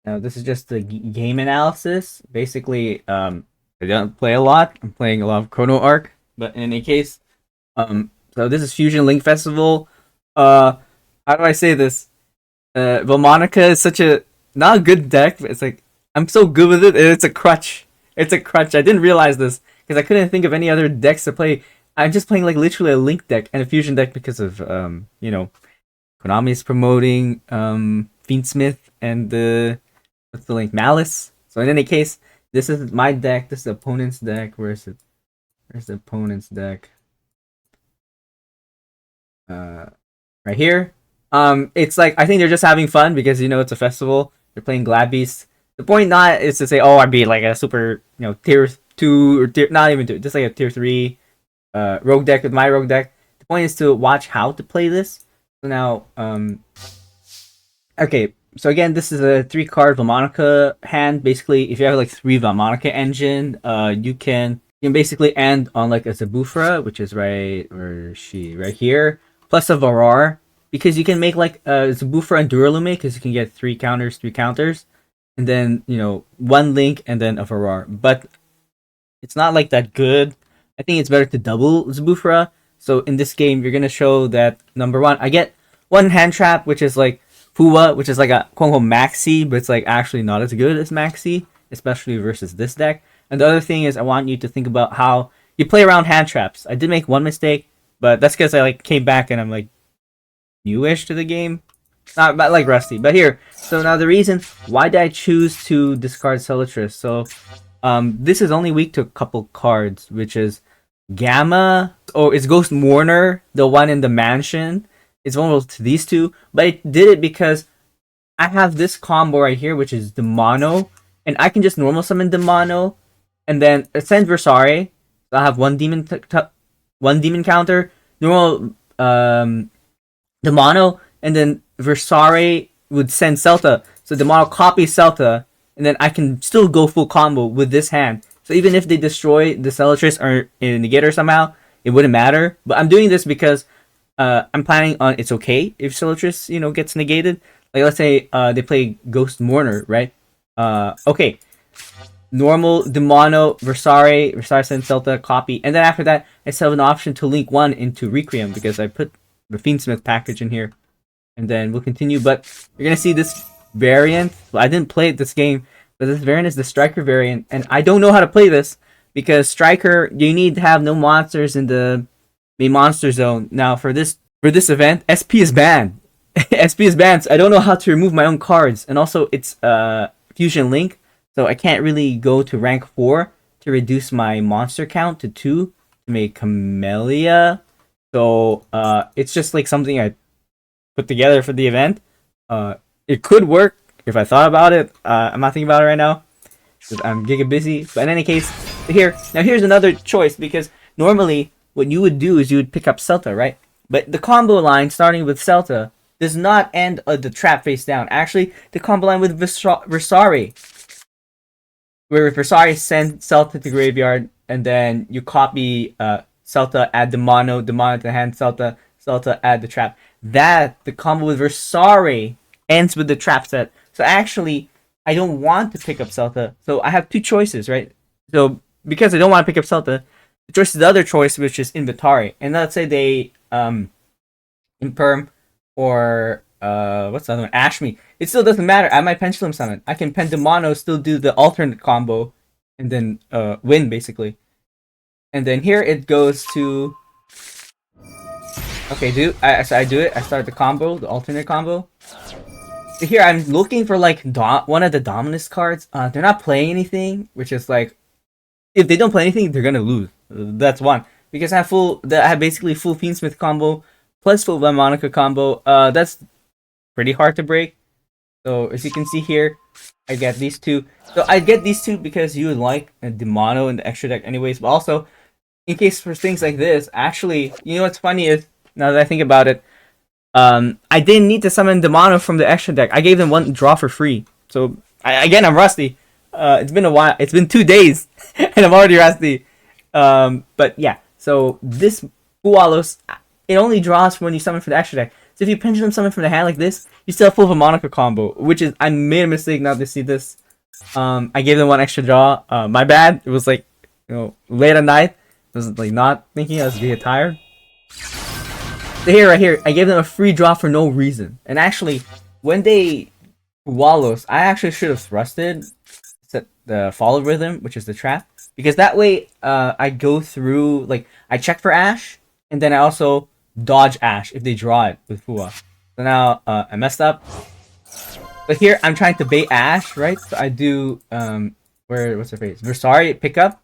Now this is just the game analysis. Basically, I don't play a lot. I'm playing a lot of Chrono Arc, but in any case, so this is Fusion Link Festival. How do I say this? Vilmonica is such a not a good deck, but it's like I'm so good with it, and it's a crutch. It's a crutch. I didn't realize this because I couldn't think of any other decks to play. I'm just playing like literally a Link deck and a Fusion deck because of Konami is promoting Fiendsmith and the what's the link Malice. So in any case, this is my deck. This is the opponent's deck. Where is it? Where's the opponent's deck? Right here. It's like I think they're just having fun because it's a festival. They're playing Glad Beast. The point not is to say, oh, I'd be like a super, tier 2 or tier not even 2, just like a tier 3 rogue deck with my rogue deck. The point is to watch how to play this. So now, okay. So again, this is a 3-card Vilmonica hand. Basically, if you have like 3 Vilmonica engine, you can basically end on like a Zabufra, which is right where is she? Right here, plus a Varar, because you can make like a Zabufra and Duralume, because you can get 3 counters, and then 1 Link and then a Varar. But it's not like that good. I think it's better to double Zabufra. So in this game, you're gonna show that number 1, I get 1 hand trap, which is like Fua, which is like a quote-unquote maxi, but it's like actually not as good as maxi, especially versus this deck. And the other thing is I want you to think about how you play around hand traps. I did make 1 mistake, but that's because I like came back and I'm like newish to the game. Not like rusty, but here. So now the reason why did I choose to discard Celatrus? So this is only weak to a couple cards, which is Gamma. Oh, it's Ghost Mourner, the one in the mansion. It's vulnerable to these 2, but I did it because I have this combo right here, which is the mono, and I can just normal summon the mono, and then send Versare. So I have 1 demon, 1 demon counter, normal the mono, and then Versare would send Celta. So the mono copies Celta, and then I can still go full combo with this hand. So even if they destroy the Celatrus or negate her somehow, it wouldn't matter. But I'm doing this because I'm planning on it's okay if Celatrus, gets negated. Like let's say they play Ghost Mourner, right? Okay. Normal, Demono, Versare sends Celta, copy, and then after that, I still have an option to link 1 into Requiem because I put the Fiendsmith package in here. And then we'll continue, but you're gonna see this variant. Well, I didn't play this game, but this variant is the Striker variant, and I don't know how to play this because Striker, you need to have no monsters in the main monster zone. Now for this event, SP is banned. SP is banned, so I don't know how to remove my own cards. And also it's Fusion Link, so I can't really go to rank 4 to reduce my monster count to 2 to make Camellia. So it's just like something I put together for the event. It could work if I thought about it. I'm not thinking about it right now because I'm giga busy. But in any case, here's another choice, because normally what you would do is you would pick up Celta, right? But the combo line starting with Celta does not end the trap face down. Actually, the combo line with Versari, where Versari sends Celta to graveyard, and then you copy Celta, add the mono to hand, Celta, add the trap. That the combo with Versari ends with the trap set. So actually, I don't want to pick up Celta. So I have 2 choices, right? So because I don't want to pick up Celta, the choice is the other choice, which is Inventari. And let's say they Imperm or what's the other one? Ashme. It still doesn't matter. I might Pendulum Summon. I can Pendemono, still do the alternate combo, and then win basically. And then here it goes to okay, so I do it. I start the combo, the alternate combo. So here I'm looking for like one of the Dominus cards. They're not playing anything, which is like if they don't play anything, they're gonna lose. That's one. Because I have basically full Fiendsmith combo plus full Monica combo. That's pretty hard to break. So as you can see here, I get these 2. So I get these 2 because you would like the mono and the extra deck anyways, but also in case for things like this, actually, what's funny is, now that I think about it, I didn't need to summon the mono from the extra deck. I gave them 1 draw for free. So I'm rusty. It's been a while. It's been 2 days, and I'm already rusty. But yeah. So this Bualos, it only draws when you summon from the extra deck. So if you pendulum summon from the hand like this, you still have full Monica combo, which is I made a mistake not to see this. I gave them one extra draw. My bad. It was like late at night. I was like not thinking. I was getting tired. So here, right here, I gave them a free draw for no reason. And actually, when they Wallows, I actually should have thrusted set the follow rhythm, which is the trap, because that way I go through, like, I check for Ash, and then I also dodge Ash if they draw it with Fua. So now I messed up. But here I'm trying to bait Ash, right? So I do what's her face? Versari pick up.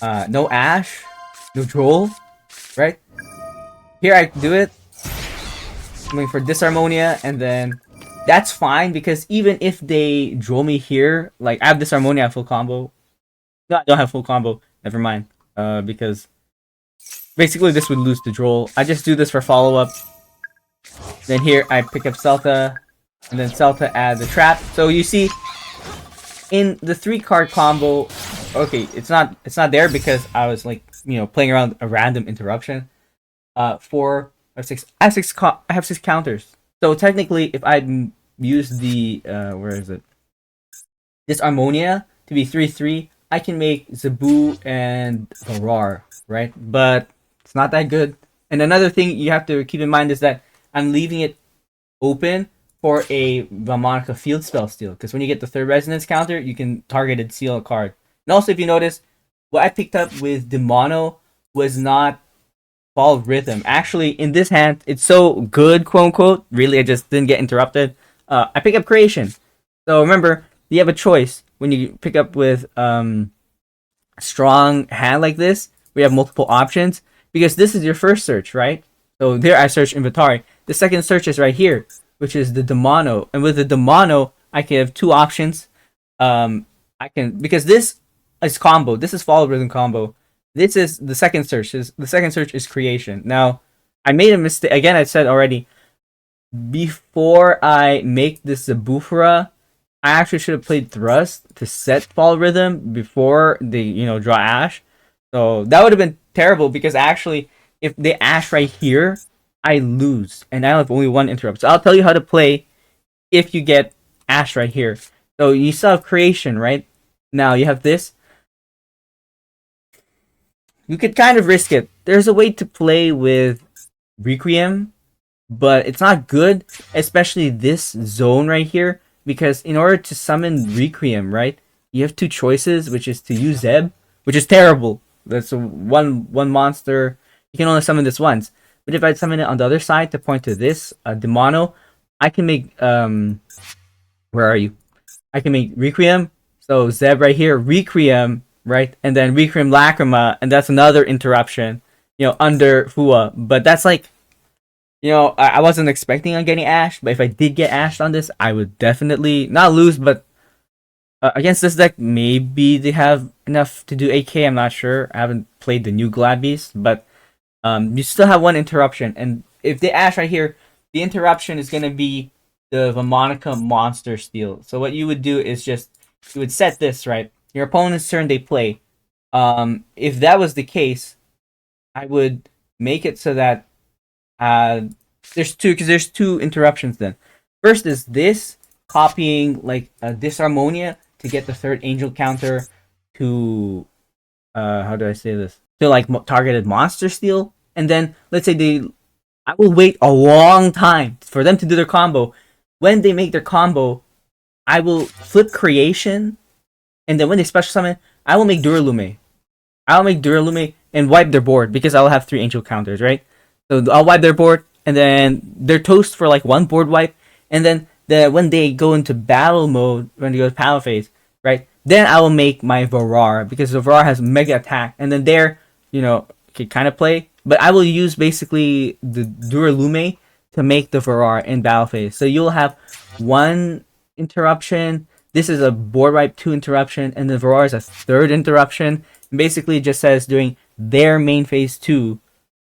No Ash, no Droll, right? Here I do it. I'm going for Disharmonia, and then that's fine because even if they draw me here, like I have Disharmonia full combo. No, I don't have full combo. Never mind. Because basically this would lose to Droll. I just do this for follow up. Then here I pick up Celta, and then Celta add the trap. So you see, in the 3-card combo, okay, it's not there because I was like playing around a random interruption. 4 or 6. I have 6 counters. So technically, if I use the where is it? This Harmonia to be 3/3, I can make Zabu and Barar, right? But it's not that good. And another thing you have to keep in mind is that I'm leaving it open for a Valmonica field spell steal, because when you get the 3rd resonance counter, you can target and seal a card. And also, if you notice, what I picked up with the mono was not Vaal Rhythm. Actually, in this hand, it's so good, quote unquote. Really, I just didn't get interrupted. I pick up Creation. So remember, you have a choice when you pick up with a strong hand like this. We have multiple options because this is your first search, right? So there, I search Inventory. The second search is right here, which is the Demono. And with the Demono, I can have 2 options. I can, because this is combo. This is Follow Rhythm combo. This is the second search. The second search is Creation. Now, I made a mistake. Again, I said already, before I make this Zabuphra, I actually should have played Thrust to set Follow Rhythm before they, draw Ash. So that would have been terrible because actually, if they Ash right here, I lose. And I have only 1 interrupt. So I'll tell you how to play if you get Ash right here. So you still have Creation, right? Now you have this. You could kind of risk it. There's a way to play with Requiem, but it's not good, especially this zone right here, because in order to summon Requiem, right, you have 2 choices, which is to use Zeb, which is terrible. That's one monster. You can only summon this once. But if I summon it on the other side to point to this Demono, I can make where are you? I can make Requiem. So Zeb right here, Requiem, right? And then Requiem Lacrima, and that's another interruption, under Fua. But that's like, I wasn't expecting on getting Ash, but if I did get Ashed on this, I would definitely not lose, but against this deck, maybe they have enough to do AK, I'm not sure. I haven't played the new Glad Beast, but you still have 1 interruption, and if they Ash right here, the interruption is going to be the Valmonica Monster Steal. So what you would do is you would set this, right? Your opponent's turn, they play. If that was the case, I would make it so that there's 2, because there's 2 interruptions then. First is this, copying like a Disharmonia to get the 3rd angel counter to, how do I say this? To like targeted monster steal. And then, let's say I will wait a long time for them to do their combo. When they make their combo, I will flip Creation, and then when they special summon, I will make Duralume. I'll make Duralume and wipe their board because I'll have 3 angel counters, right? So I'll wipe their board, and then they're toast for like 1 board wipe, and then when they go into battle mode, when they go to battle phase, right? Then I will make my Varar because the Varar has mega attack, and then there, can kind of play. But I will use basically the Duralume to make the Varar in battle phase. So you'll have 1 interruption. This is a board wipe 2 interruption, and the Varar is a 3rd interruption. And basically, it just says doing their main phase 2,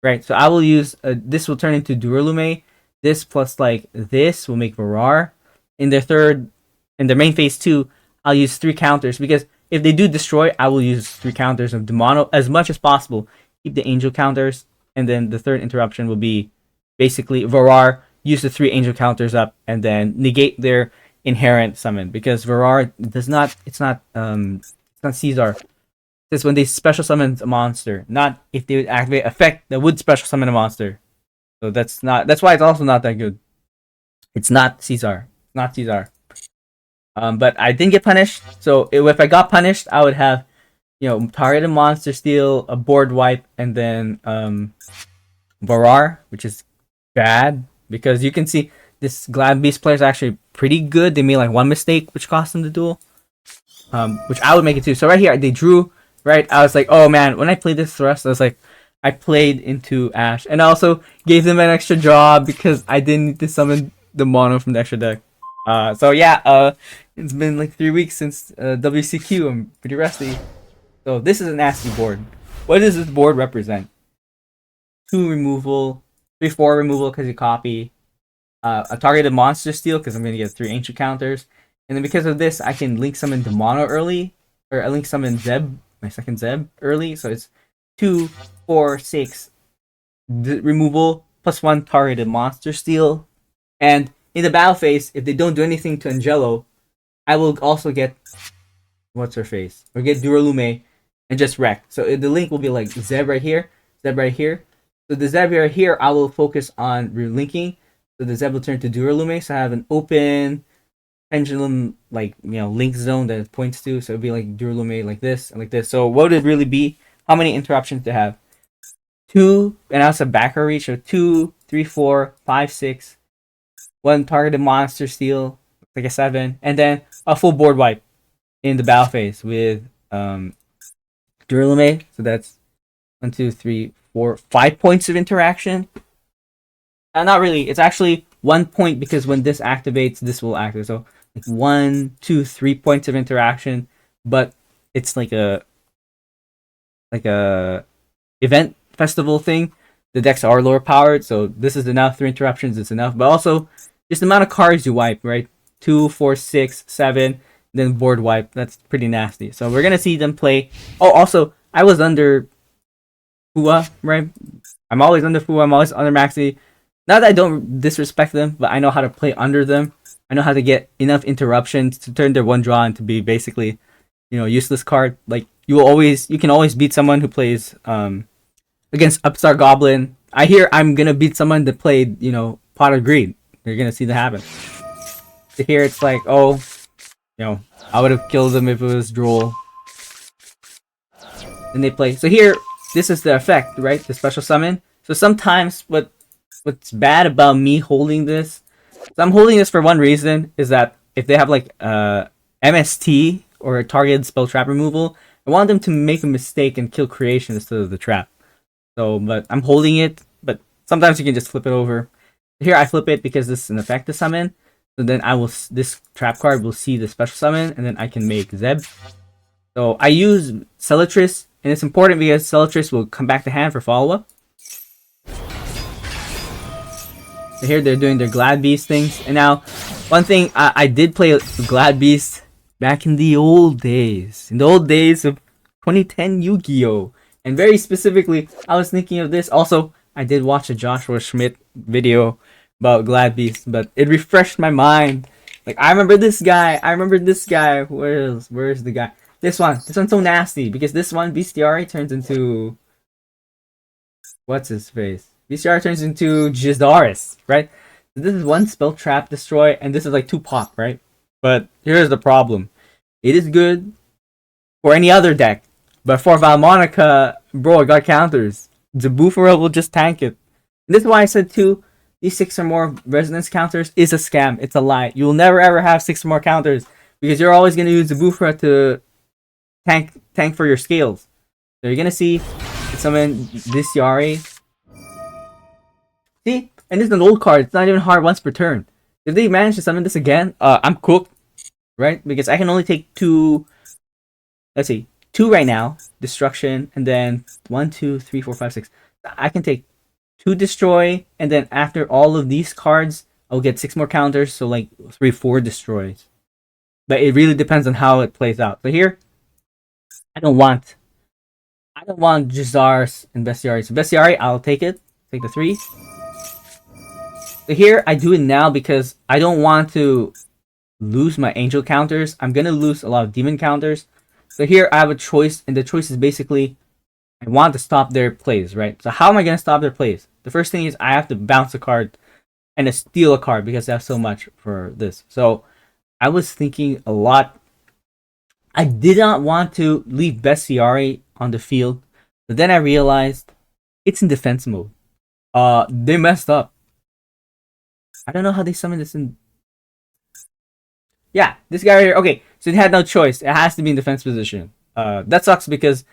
right? So I will use this will turn into Duralume. This plus like this will make Varar. In their main phase 2, I'll use 3 counters because if they do destroy, I will use 3 counters of Demono as much as possible. Keep the angel counters, and then the 3rd interruption will be basically Varar use the 3 angel counters up and then negate their inherent summon, because Varar does not. It's not Caesar. It's when they special summon a monster, not if they would activate effect that would special summon a monster. So that's not. That's why it's also not that good. It's not Caesar. Not Caesar. But I didn't get punished. So if I got punished, I would have, targeted monster steal, a board wipe, and then Varar, which is bad because you can see this Glad Beast player is actually pretty good. They made like one mistake, which cost them the duel. Which I would make it too. So right here, they drew. Right, I was like, oh man, when I played this thrust, I was like, I played into Ash, and I also gave them an extra draw because I didn't need to summon the mono from the extra deck. So yeah, it's been like 3 weeks since WCQ. I'm pretty rusty. So this is a nasty board. What does this board represent? 2 removal, 3/4 removal because you copy, a targeted monster steal because I'm gonna get 3 ancient counters, and then because of this, I can link summon the mono early, or I link summon Zeb, my second Zeb early. So it's 2, 4, 6 removal plus 1 targeted monster steal, and in the battle phase, if they don't do anything to Angelo, I will also get what's her face, or get Duralume and just wreck. So the link will be like Zeb right here, Zeb right here. So the Zeb right here, I will focus on relinking. So the Zeb will turn to Duralume. So I have an open pendulum, link zone that it points to. So it'll be like Duralume like this and like this. So what would it really be? How many interruptions to have? 2, and that's a backer reach. So 2, 3, 4, 5, 6. 1 targeted monster steal, like a 7, and then a full board wipe in the battle phase with Duralume. So that's 1, 2, 3, 4, 5 points of interaction. Not really. It's actually 1 point because when this activates, this will activate. So like 1, 2, 3 points of interaction, but it's like a event festival thing. The decks are lower powered, so this is enough. 3 interruptions is enough, but also just the amount of cards you wipe, right? 2, 4, 6, 7, then board wipe. That's pretty nasty. So we're gonna see them play. Oh, also, I was under Fua, right? I'm always under Fua. I'm always under Maxi. Not that I don't disrespect them, but I know how to play under them. I know how to get enough interruptions to turn their 1 draw into be basically, useless card. Like you can always beat someone who plays against Upstart Goblin. I hear I'm gonna beat someone that played, Pot of Greed. You're gonna see that happen. So here it's like, I would have killed them if it was Droll. And they play. So here, this is the effect, right? The special summon. So sometimes what's bad about me holding this, so I'm holding this for one reason, is that if they have like MST or a targeted spell trap removal, I want them to make a mistake and kill creation instead of the trap. So, but I'm holding it, but sometimes you can just flip it over. Here I flip it because this is an effect to summon. So then this trap card will see the special summon, and then I can make Zeb. So I use Celatris, and it's important because Celatris will come back to hand for follow-up. So here they're doing their Glad Beast things. And now, one thing, I did play Glad Beast back in the old days. In the old days of 2010 Yu-Gi-Oh! And very specifically, I was thinking of this. Also, I did watch a Joshua Schmidt video about Glad Beast, but it refreshed my mind. Like, I remember this guy. Where's the guy? This one's so nasty because this one, Bestiari turns into... What's his face? Bestiari turns into Jizdaris, right? So this is 1 spell trap destroy, and this is like 2 pop, right? But here's the problem. It is good for any other deck. But for Valmonica, bro, I got counters. Zabufora will just tank it. And this is why I said too, these 6 or more resonance counters is a scam. It's a lie. You will never ever have 6 or more counters because you're always going to use Zabufora to tank for your scales. So you're going to see summon this Yari. See? And this is an old card. It's not even hard once per turn. If they manage to summon this again, I'm cooked. Right? Because I can only take 2... Let's see. 2 right now, destruction, and then 1, 2, 3, 4, 5, 6. I can take 2 destroy, and then after all of these cards, I'll get 6 more counters, so like 3, 4 destroys. But it really depends on how it plays out. So here, I don't want Jizars and Bestiari. So Bestiari, I'll take it. Take the 3. So here I do it now because I don't want to lose my angel counters. I'm gonna lose a lot of demon counters. So here I have a choice, and the choice is basically I want to stop their plays, right? So how am I gonna stop their plays? The first thing is I have to bounce a card and to steal a card because I have so much for this. So I was thinking a lot. I did not want to leave Bestiari on the field, but then I realized it's in defense mode. They messed up. I don't know how they summoned this in. Yeah, this guy right here. Okay, so they had no choice. It has to be in defense position. That sucks because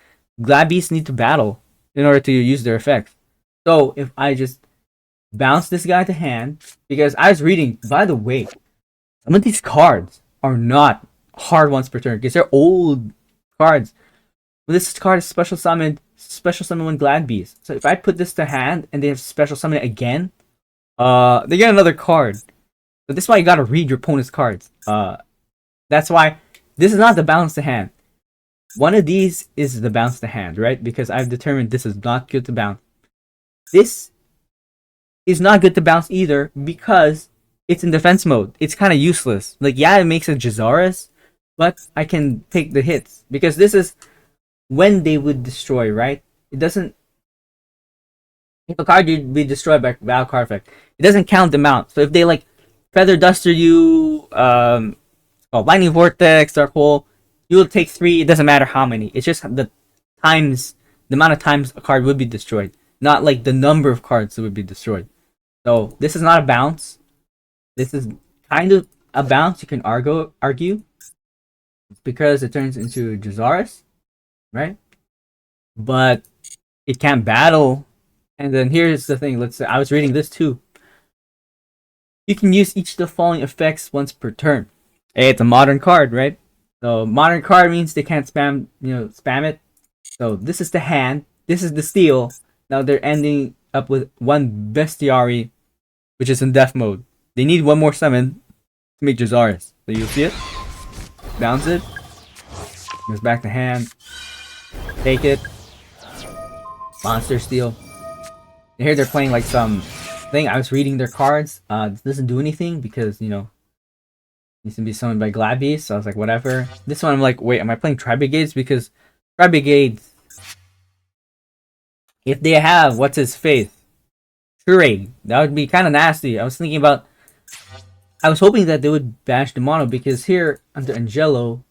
Glad Beasts need to battle in order to use their effects. So if I just bounce this guy to hand, because I was reading, by the way, some of these cards are not hard once per turn because they're old cards. But this card is special summon when Glad Beast. So if I put this to hand and they have special summon it again, they get another card. So this is why you gotta read your opponent's cards. That's why this is not the bounce to hand. One of these is the bounce to hand, right? Because I've determined this is not good to bounce. This is not good to bounce either because it's in defense mode. It's kind of useless. Like, yeah, it makes a Jazaris, but I can take the hits because this is when they would destroy, right? It doesn't. If a card would be destroyed by battle card effect, it doesn't count the amount. So if they like Feather Duster you, Lightning Vortex, Dark Hole, you will take 3. It doesn't matter how many. It's just the amount of times a card would be destroyed, not like the number of cards that would be destroyed. So this is not a bounce. This is kind of a bounce. You can argue because it turns into Jazaris, right? But it can't battle. And then here's the thing. Let's say I was reading this too. You can use each of the following effects once per turn. Hey, it's a modern card, right? So modern card means they can't spam it. So this is the hand. This is the steal. Now they're ending up with one Bestiari, which is in death mode. They need one more summon to make Jazaris. So you'll see it. Bounce it. Goes back to hand. Take it. Monster steal. Here they're playing like some thing. I was reading their cards. This doesn't do anything because, needs to be summoned by Glad Beast. So I was like, whatever. This one I'm like, wait, am I playing Tri-Brigades? Because Tri-Brigades, if they have, what's his faith? Shurade. That would be kind of nasty. I was hoping that they would banish the mono because here under Angelo,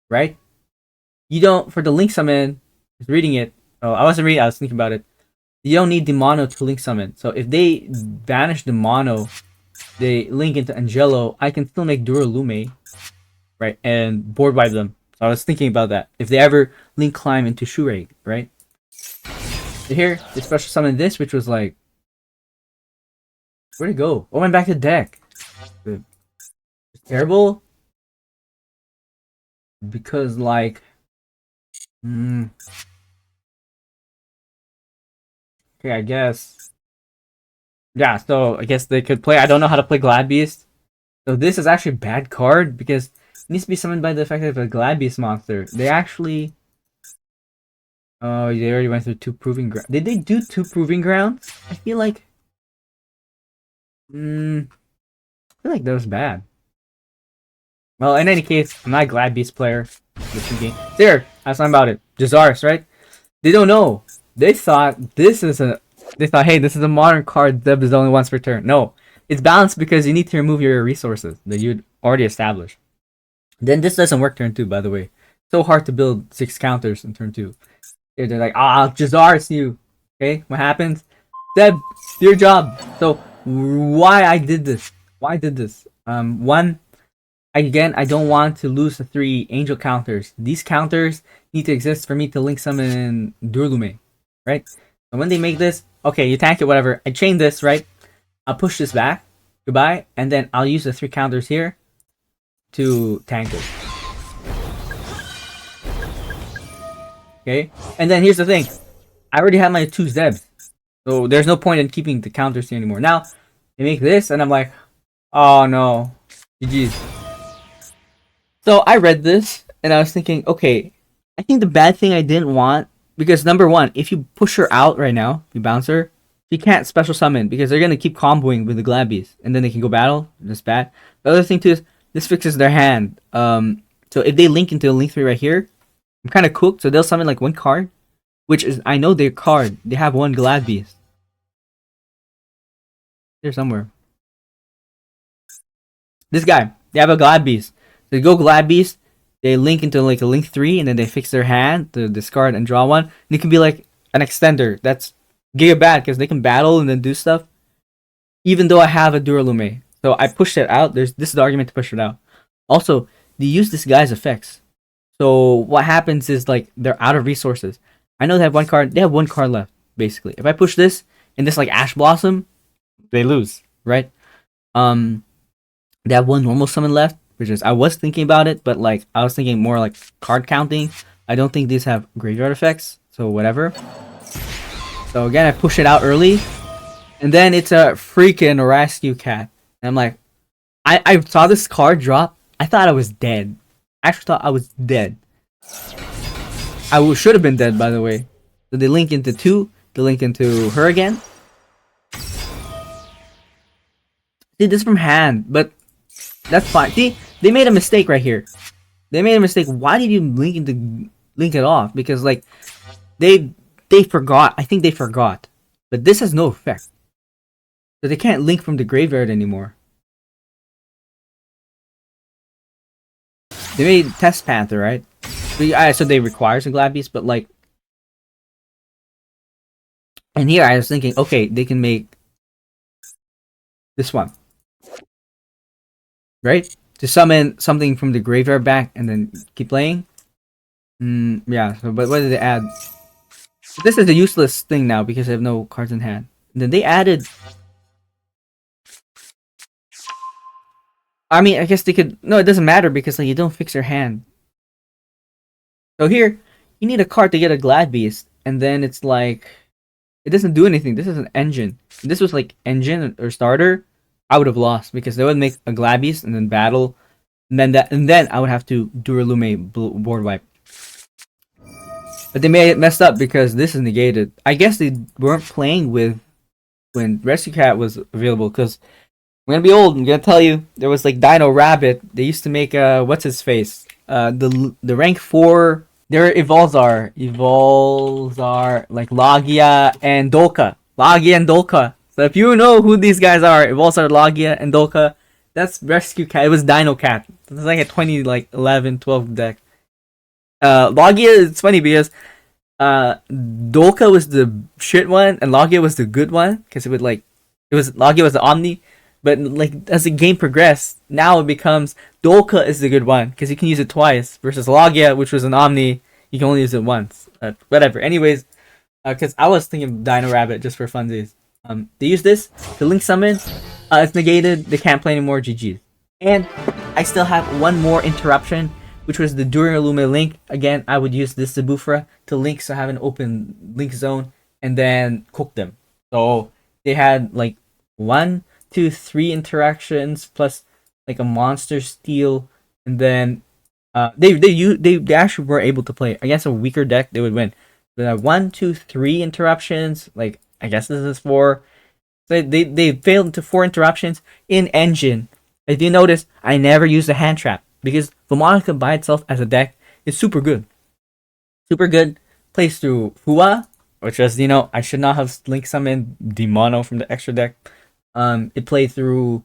right? You don't, for the Link Summon, I was reading it. Oh, I wasn't reading, I was thinking about it. You don't need the mono to Link Summon. So if they banish the mono, they link into Angelo, I can still make Duralume, right? And board wipe them. So I was thinking about that. If they ever Link Climb into Shurade, right? So here, they special summon this, which was like, where'd it go? Oh, went back to the deck. It's terrible. Because like, okay, I guess. Yeah, so I guess they could play. I don't know how to play Glad Beast. So this is actually a bad card because it needs to be summoned by the effect of a Glad Beast monster. They actually... Oh, they already went through 2 proving grounds. Did they do 2 proving grounds? I feel like... I feel like that was bad. Well, in any case, I'm not a Glad Beast player. There, I was talking about it. Jazaris, right? They don't know. They thought, hey, this is a modern card. Zeb is only once per turn. No, it's balanced because you need to remove your resources that you'd already established. Then this doesn't work turn 2, by the way. So hard to build 6 counters in turn 2. They're like, Jazaris you. Okay, what happens? Zeb, your job. So why I did this? One, again, I don't want to lose the 3 angel counters. These counters need to exist for me to link summon Duralume, right? And when they make this, okay, you tank it, whatever. I chain this, right? I'll push this back. Goodbye. And then I'll use the 3 counters here to tank it. Okay? And then here's the thing. I already have my 2 Zebs. So there's no point in keeping the counters here anymore. Now, they make this, and I'm like, oh no. GG's. So I read this, and I was thinking, okay, I think the bad thing I didn't want, because number 1, if you push her out right now, you bounce her, She can't special summon because they're gonna keep comboing with the Glabbies, and then they can go battle. That's bad. The other thing too is this fixes their hand. So if they link into a link 3 right here, I'm kind of cooked. So they'll summon like one card, which is I know their card. They have one Glabbeast. Here somewhere. This guy, they have a Glabbeast. They go Glabbeast, they link into like a link 3, and then they fix their hand to discard and draw one. And it can be like an extender. That's giga bad because they can battle and then do stuff. Even though I have a Duralume. So I pushed it out. This is the argument to push it out. Also, they use this guy's effects. So what happens is like they're out of resources. I know they have one card. They have one card left, basically. If I push this and this like Ash Blossom, they lose, right? They have one normal summon left, which is I was thinking about it, but like I was thinking more like card counting. I don't think these have graveyard effects, so whatever. So again, I push it out early, and then it's a freaking rescue cat. And I'm like, I saw this card drop. I thought I was dead. I actually thought I was dead. Should have been dead, by the way. So they link into 2. They link into her again. See, this is from hand, but that's fine. See, they made a mistake right here. They made a mistake. Why did you link it off? Because like they forgot. I think they forgot. But this has no effect. So they can't link from the graveyard anymore. They made Test Panther, right? So they require some Glabbeast, but like, and here I was thinking, okay, they can make this one, right? To summon something from the graveyard back and then keep playing. Yeah. So, but what did they add? This is a useless thing now because I have no cards in hand. And then they added. I mean, I guess they could. No, it doesn't matter because like you don't fix your hand. So here, you need a card to get a Glabbeast, and then it's like it doesn't do anything. This is an engine. If this was like engine or starter, I would have lost because they would make a Glabbeast and then battle, and then I would have to Duralume board wipe. But they made it messed up because this is negated. I guess they weren't playing with when Rescue Cat was available because I'm gonna be old. I'm gonna tell you there was like Dino Rabbit. They used to make what's his face? The rank 4. There are Evolzar like Logia and Dolka. So if you know who these guys are, Evolzar, Logia, and Dolka, that's Rescue Cat. It was Dino Cat. It's like a 2011, 12 deck. Logia, it's funny because Dolka was the shit one and Logia was the good one because Logia was the Omni. But like as the game progressed, now it becomes Dolka is the good one because you can use it twice versus Logia, which was an Omni, you can only use it once. Whatever. Anyways, because I was thinking Dino Rabbit just for funsies. They use this to link summon. It's negated. They can't play anymore. GG. And I still have one more interruption, which was the Duralume link. Again, I would use this Zabufra to link, so I have an open link zone and then cook them. So they had like 1, 2, 3 interactions plus like a monster steal, and then they actually were able to play against a weaker deck. They would win. They had 1, 2, 3 interruptions. Like I guess this is 4. So they failed into 4 interruptions in engine. If you notice, I never used a hand trap because Vomonica by itself as a deck is super good. Super good. Plays through Fua, which was I should not have link summoned Demono from the extra deck. It could play through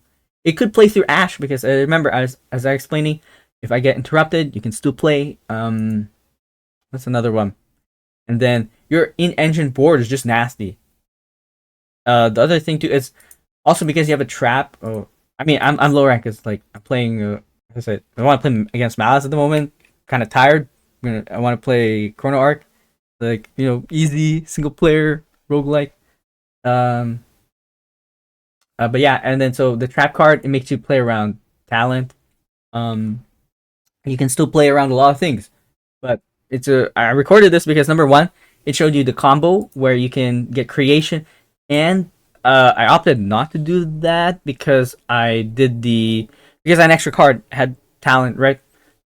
Ash because I remember as I explaining, if I get interrupted, you can still play. That's another one. And then your in-engine board is just nasty. The other thing too is also because you have a trap. Oh, I mean, I'm low rank. It's like I'm playing. I said I want to play against Malice at the moment. Kind of tired. I want to play Chrono Arc, like easy single player roguelike. But yeah, and then so the trap card, it makes you play around talent. You can still play around a lot of things, but I recorded this because number 1, it showed you the combo where you can get creation, and I opted not to do that because because an extra card had talent, right?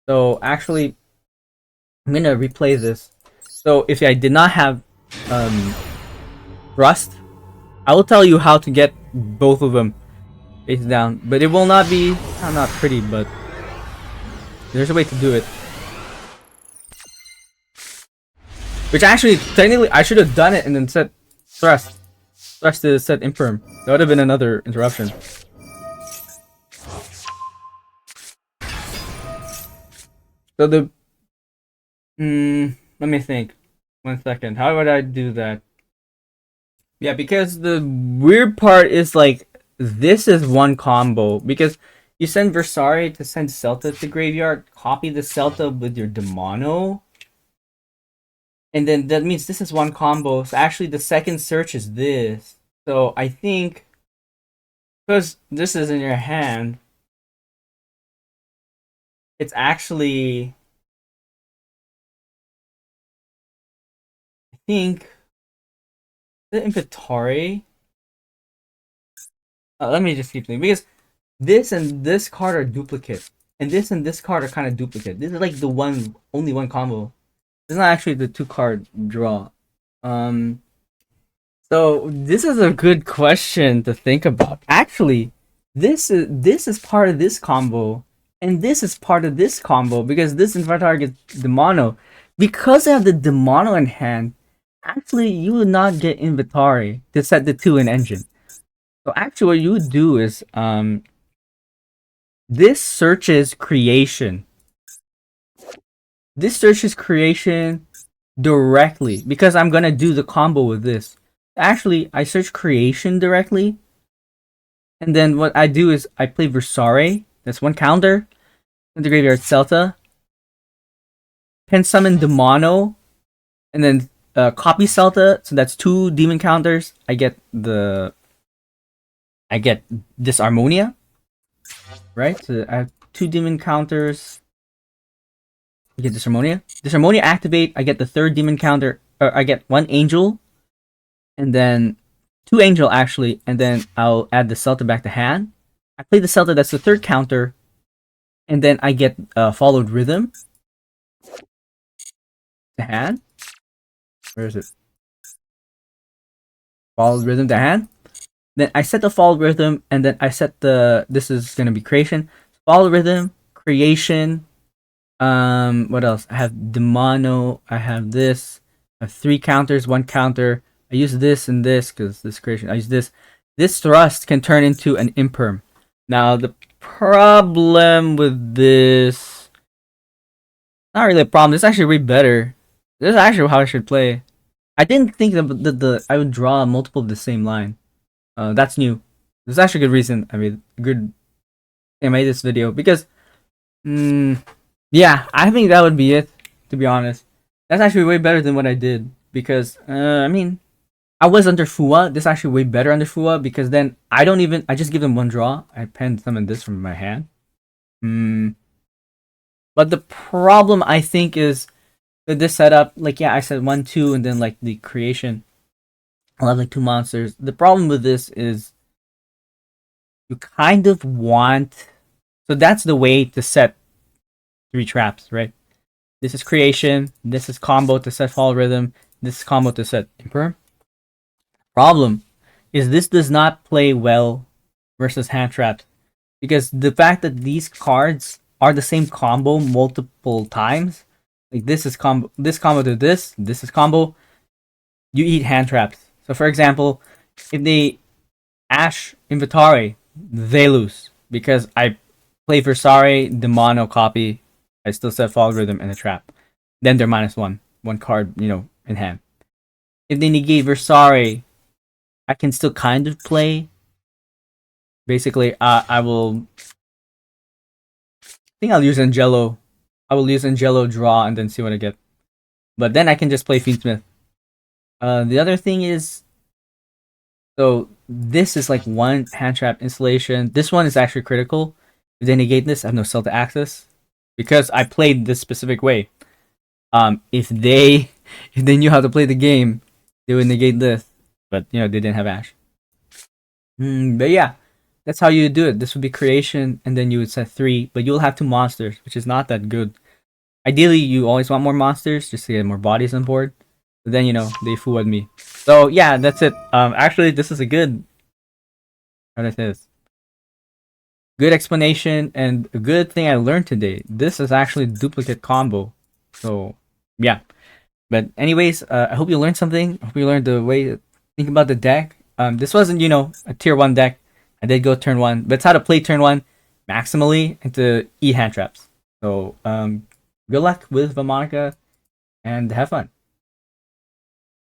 So actually, I'm gonna replay this. So if I did not have Rust, I will tell you how to get both of them face down, but it will not be not pretty, but there's a way to do it. Which actually, technically, I should have done it and then set thrust. Thrust to set imperm. That would have been another interruption. So the... let me think. 1 second. How would I do that? Yeah, because the weird part is like, this is one combo. Because you send Versari to send Celta to graveyard, copy the Celta with your Demono. And then that means this is one combo. So actually the second search is this. So I think, because this is in your hand, it's actually, I think, the inventory. Let me just keep thinking, because this and this card are duplicate, and this card are kind of duplicate. This is like the only one combo. This is not actually the 2-card draw. So this is a good question to think about. Actually, this is part of this combo, and this is part of this combo, because this inventory gets Demono. Because I have the Demono in hand, actually you would not get inventory to set the 2 in engine. So actually what you would do is this searches creation. This searches creation directly, because I'm gonna do the combo with this. Actually, I search creation directly, and then what I do is I play Versari. That's one counter. In the graveyard, Celta. Can summon Demono, and then copy Celta. So that's 2 demon counters. I get this Harmonia, right? So I have 2 demon counters. I get this Harmonia. This Harmonia activate. I get the 3rd demon counter. I get 1 angel, and then 2 angel actually, and then I'll add the Celta back to hand. I play the Celta. That's the 3rd counter, and then I get followed rhythm to hand. Where is it? Followed rhythm to hand. Then I set the followed rhythm, and then I set the. This is gonna be creation. Followed rhythm, creation. What else? I have Demono. I have this. I have 3 counters, 1 counter. I use this and this because this creation. I use this. This thrust can turn into an imperm. Now the problem with this, not really a problem. This is actually way better. This is actually how I should play. I didn't think that I would draw multiple of the same line. That's new. There's actually a good reason. I mean, good. I made this video because, yeah, I think that would be it. To be honest, that's actually way better than what I did because, I mean, I was under Fua. This is actually way better under Fua because then I just give them 1 draw. I pen summon this from my hand. But the problem I think is with this setup, like, yeah, I said 1, 2, and then like the creation, I'll have like 2 monsters. The problem with this is you kind of want, so that's the way to set 3 traps, right? This is creation, this is combo to set fall rhythm, this is combo to set imperm. Problem is this does not play well versus hand traps, because the fact that these cards are the same combo multiple times, like this combo to this is combo, you eat hand traps. So for example, if they Ash inventory, they lose because I play Versari, Demono copy, I still set fall rhythm and a trap. Then they're -1 card, in hand. If they negate Versari, I can still kind of play. Basically, I think I'll use Angelo. I will use Angelo draw and then see what I get. But then I can just play Fiendsmith. The other thing is, so this is like 1 hand trap installation. This one is actually critical. If they negate this, I have no Celta access because I played this specific way. If they knew how to play the game, they would negate this. But they didn't have Ash. But yeah, that's how you do it. This would be creation, and then you would set 3, but you'll have 2 monsters, which is not that good. Ideally, you always want more monsters just to get more bodies on board. But then they fooled me. So yeah, that's it. Actually, this is a good. How do I say this? Good explanation and a good thing I learned today. This is actually duplicate combo. So yeah. But anyways, I hope you learned something. I hope you learned the way to think about the deck. This wasn't a tier one deck. I did go turn one, but it's how to play turn one maximally into E hand traps. So good luck with Vamonica and have fun.